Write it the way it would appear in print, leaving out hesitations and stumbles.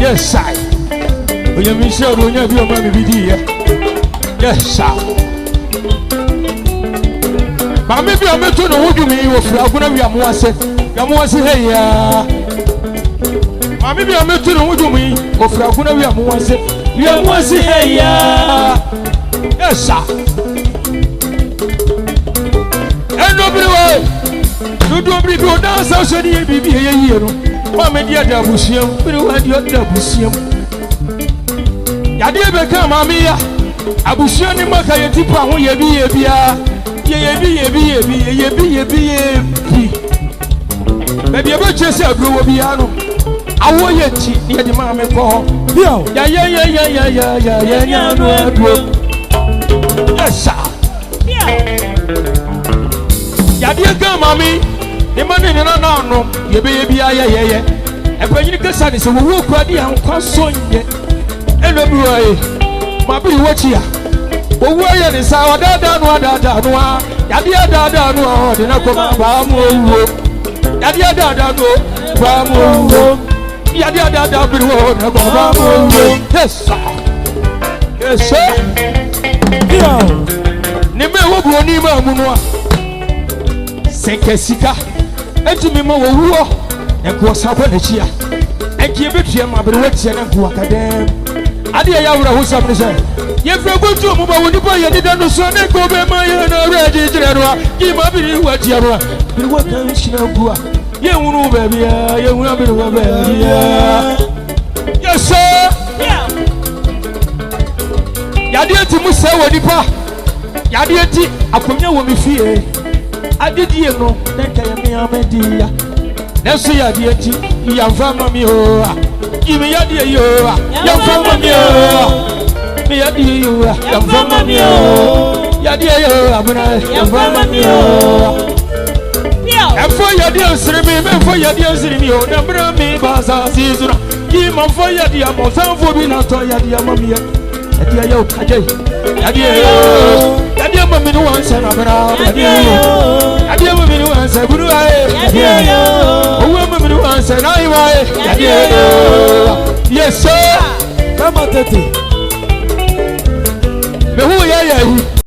Yes, sir. When you miss out, when you have your money, yes, sir. But maybe I'm not sure what you mean. I'm going to be a more set. I'm going to say, hey, maybe I'm not sure what you mean. I'm going to be a more set. You want to say, hey, yes, sir. And nobody way. You don't be go down, so you be here. Mama dia da busiam, pero wa dia da busiam. Ya dia be ka mama ya. Abusiam ni maka ye tipa ho ye bi bia. Ye bi. Be dia be chese abro wo bia no. Awo ye ti ye di mama ko. Yo. Ya no abro. Yes sir. Ya dia ka mama the man in no, you be a and when you get sunny, so we will cry and console ye. And no boy, my be watch here. But where is our dada, Yadia dada, no, the Nakomo, Yadia dada, no, Yadia dada, yes, sir. Yes, sir. Nime wo ni ma munwa. Senkesika. Enti me mo wo enko sabo na chia enki ebetua ma bere watia na nko akadem ade ya wura ho sabne se ye fra gotu mo ba woni ba ye dida no so na ko be ma ye na wura jijire no ki ma bere watia no bere waka shina bua ye wunu ba bia ye wunu bere wa ba bia yes sir ya de ti mu se woni pa ya de ti akonya wo mi fie adidie no nka ya me amedia neso ya de ti ya fama mi ho kimi ya de yo ya fama mi ho mi ya de yo ya fama mi ho ya de yo abuna ya fama mi ho efo ya de osiri mi me fo ya de osiri mi ho na bra mi baza sizuna ki ma fo ya de mo sanfo bi na to ya de amami ya de yo ajay ya de yo Yadia mami no one sana bra. Yadia mami no one sana buru aye. Yadia owo mami no one sana iwa aye. Yadia yes sir. Kama tete. Me hu ya